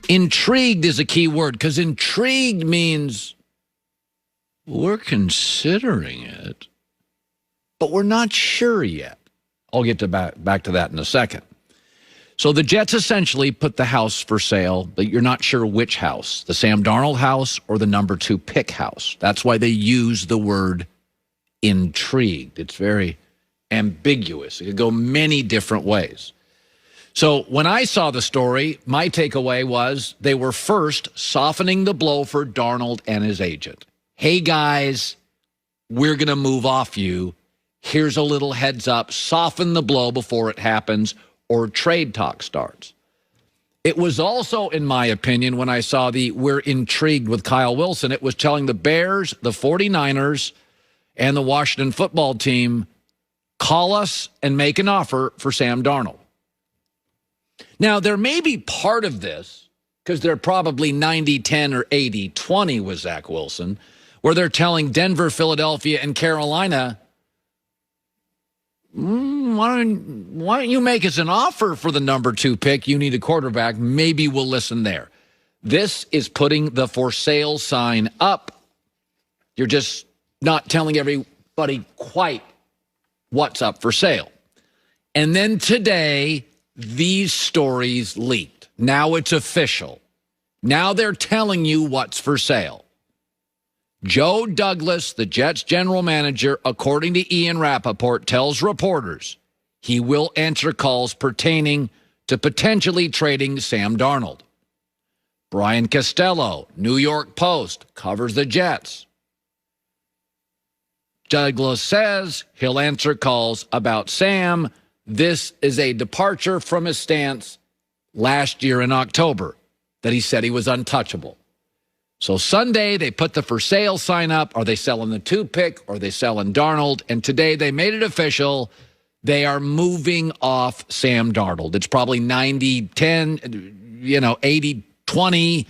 Intrigued is a key word because intrigued means we're considering it, but we're not sure yet. I'll get to back to that in a second. So the Jets essentially put the house for sale, but you're not sure which house, the Sam Darnold house or the number 2 pick house. That's why they use the word intrigued. It's very ambiguous. It could go many different ways. So when I saw the story, my takeaway was they were first softening the blow for Darnold and his agent. Hey, guys, we're going to move off you. Here's a little heads up. Soften the blow before it happens or trade talk starts. It was also, in my opinion, when I saw we're intrigued with Kyle Wilson, it was telling the Bears, the 49ers, and the Washington football team, call us and make an offer for Sam Darnold. Now, there may be part of this, because they're probably 90-10 or 80-20 with Zach Wilson, where they're telling Denver, Philadelphia, and Carolina, why don't you make us an offer for the number 2 pick? You need a quarterback. Maybe we'll listen there. This is putting the for sale sign up. You're just not telling everybody quite what's up for sale. And then today, these stories leaked. Now it's official. Now they're telling you what's for sale. Joe Douglas, the Jets general manager, according to Ian Rappaport, tells reporters he will answer calls pertaining to potentially trading Sam Darnold. Brian Costello, New York Post, covers the Jets. Douglas says he'll answer calls about Sam. This is a departure from his stance last year in October that he said he was untouchable. So Sunday, they put the for sale sign up. Are they selling the 2 pick or are they selling Darnold? And today they made it official. They are moving off Sam Darnold. It's probably 90-10, 80-20.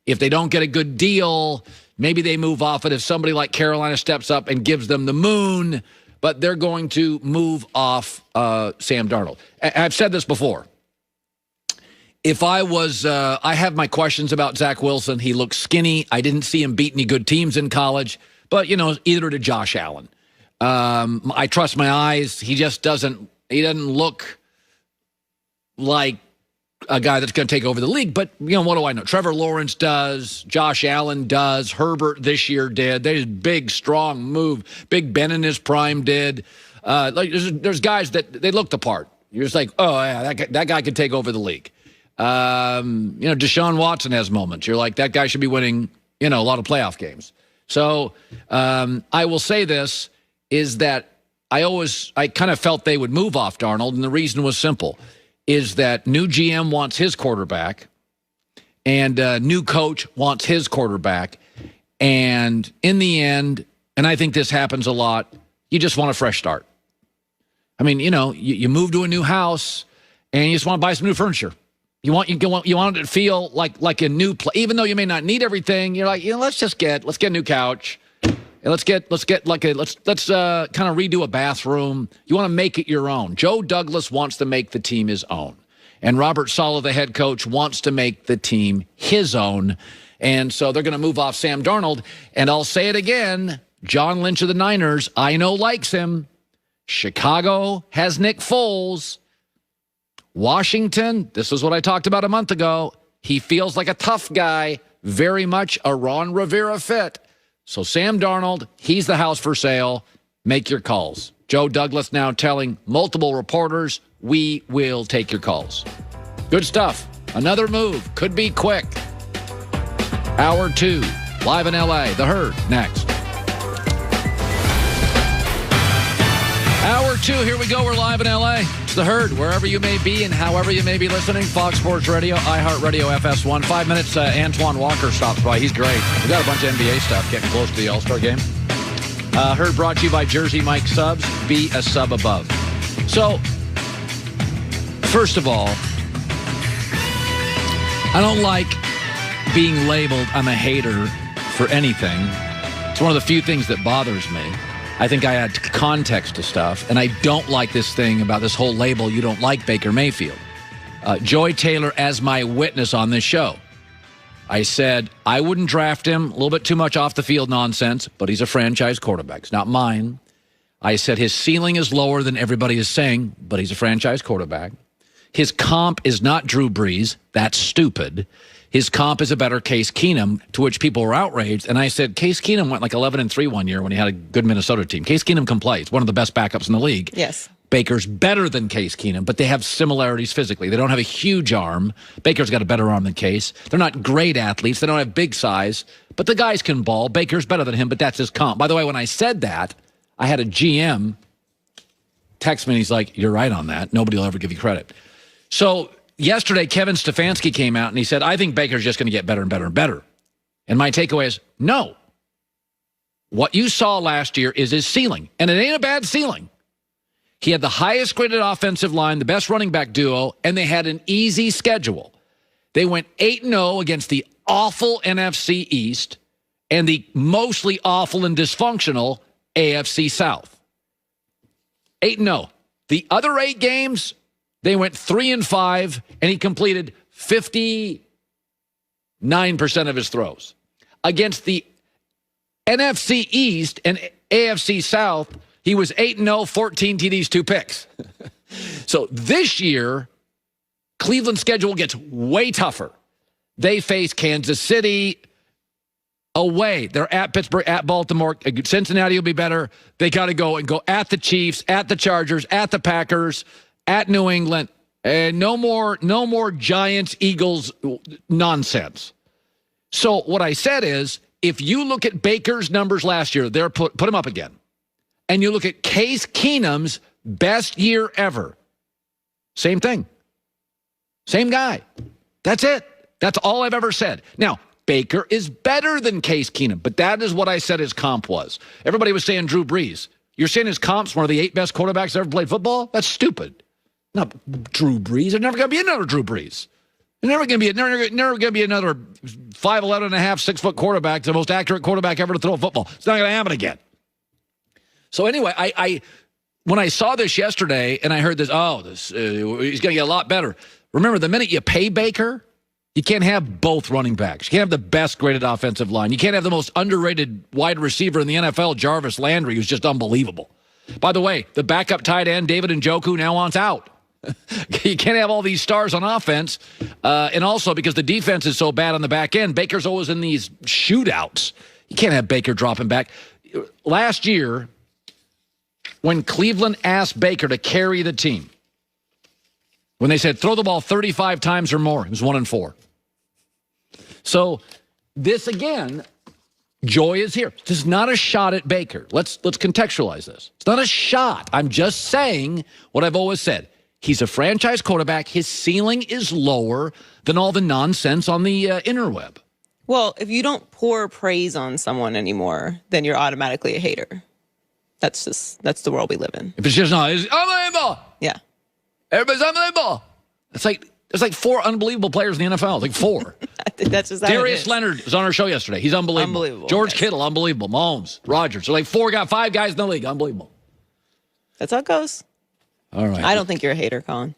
If they don't get a good deal, maybe they move off it if somebody like Carolina steps up and gives them the moon. But they're going to move off Sam Darnold. I've said this before. If I was, I have my questions about Zach Wilson. He looks skinny. I didn't see him beat any good teams in college. But, either to Josh Allen. I trust my eyes. He just doesn't look like a guy that's going to take over the league. But, what do I know? Trevor Lawrence does. Josh Allen does. Herbert this year did. They just big, strong move. Big Ben in his prime did. There's guys that they look the part. You're just like, oh, yeah, that guy could take over the league. Deshaun Watson has moments. You're like, that guy should be winning, a lot of playoff games. So I will say this, is that I kind of felt they would move off Darnold, and the reason was simple, is that new GM wants his quarterback, and new coach wants his quarterback, and in the end, and I think this happens a lot, you just want a fresh start. I mean, you move to a new house, and you just want to buy some new furniture. You want it to feel like a new place, even though you may not need everything. You're like, let's get a new couch, and let's kind of redo a bathroom. You want to make it your own. Joe Douglas wants to make the team his own, and Robert Saleh, the head coach, wants to make the team his own, and so they're going to move off Sam Darnold. And I'll say it again: John Lynch of the Niners, I know, likes him. Chicago has Nick Foles. Washington, this is what I talked about a month ago. He feels like a tough guy, very much a Ron Rivera fit. So Sam Darnold, he's the house for sale. Make your calls. Joe Douglas now telling multiple reporters, we will take your calls. Good stuff. Another move. Could be quick. Hour 2, live in L.A. The Herd, next. Hour 2, here we go. We're live in L.A. It's The Herd, wherever you may be and however you may be listening. Fox Sports Radio, iHeartRadio, FS1. 5 minutes, Antoine Walker stops by. He's great. We got a bunch of NBA stuff getting close to the All-Star game. Herd brought to you by Jersey Mike Subs. Be a sub above. So, first of all, I don't like being labeled I'm a hater for anything. It's one of the few things that bothers me. I think I add context to stuff, and I don't like this thing about this whole label, you don't like Baker Mayfield. Joy Taylor as my witness on this show. I said I wouldn't draft him. A little bit too much off the field nonsense, but he's a franchise quarterback. It's not mine. I said his ceiling is lower than everybody is saying, but he's a franchise quarterback. His comp is not Drew Brees. That's stupid. His comp is a better Case Keenum, to which people were outraged. And I said, Case Keenum went like 11-3 one year when he had a good Minnesota team. Case Keenum can play. He's one of the best backups in the league. Yes. Baker's better than Case Keenum, but they have similarities physically. They don't have a huge arm. Baker's got a better arm than Case. They're not great athletes. They don't have big size, but the guys can ball. Baker's better than him, but that's his comp. By the way, when I said that, I had a GM text me, and he's like, you're right on that. Nobody will ever give you credit. So yesterday, Kevin Stefanski came out, and he said, I think Baker's just going to get better and better and better. And my takeaway is, no. What you saw last year is his ceiling, and it ain't a bad ceiling. He had the highest graded offensive line, the best running back duo, and they had an easy schedule. They went 8-0 against the awful NFC East and the mostly awful and dysfunctional AFC South. 8-0. The other 8 games, they went 3-5, and he completed 59% of his throws. Against the NFC East and AFC South, he was 8-0, 14 TDs, 2 picks. So this year, Cleveland's schedule gets way tougher. They face Kansas City away. They're at Pittsburgh, at Baltimore. Cincinnati will be better. They got to go at the Chiefs, at the Chargers, at the Packers, at New England. And no more Giants, Eagles nonsense. So what I said is, if you look at Baker's numbers last year, they're put them up again. And you look at Case Keenum's best year ever. Same thing. Same guy. That's it. That's all I've ever said. Now, Baker is better than Case Keenum, but that is what I said his comp was. Everybody was saying Drew Brees. You're saying his comp's one of the 8 best quarterbacks that ever played football? That's stupid. Not Drew Brees. There's never going to be another Drew Brees. There's never going to be another 5'11 and a half, 6-foot quarterback, the most accurate quarterback ever to throw a football. It's not going to happen again. So anyway, I when I saw this yesterday and I heard this, he's going to get a lot better. Remember, the minute you pay Baker, you can't have both running backs. You can't have the best graded offensive line. You can't have the most underrated wide receiver in the NFL, Jarvis Landry, who's just unbelievable. By the way, the backup tight end, David Njoku, now wants out. You can't have all these stars on offense. And also, because the defense is so bad on the back end, Baker's always in these shootouts. You can't have Baker dropping back. Last year, when Cleveland asked Baker to carry the team, when they said throw the ball 35 times or more, it was 1-4. So this again, joy is here. This is not a shot at Baker. Let's contextualize this. It's not a shot. I'm just saying what I've always said. He's a franchise quarterback. His ceiling is lower than all the nonsense on the interweb. Well, if you don't pour praise on someone anymore, then you're automatically a hater. That's the world we live in. If it's just not, it's unbelievable. Yeah. Everybody's unbelievable. There's like 4 unbelievable players in the NFL. Like 4. I think that's just how Darius Leonard was on our show yesterday. He's unbelievable. George Kittle, unbelievable. Mahomes, Rodgers. So like 5 guys in the league. Unbelievable. That's how it goes. All right. I don't think you're a hater, Colin.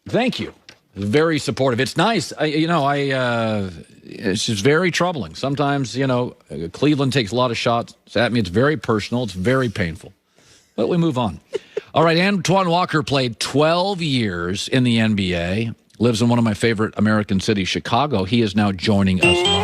Thank you. Very supportive. It's nice. It's just very troubling. Sometimes, Cleveland takes a lot of shots at me. It's very personal. It's very painful. But we move on. All right, Antoine Walker played 12 years in the NBA, lives in one of my favorite American cities, Chicago. He is now joining us live.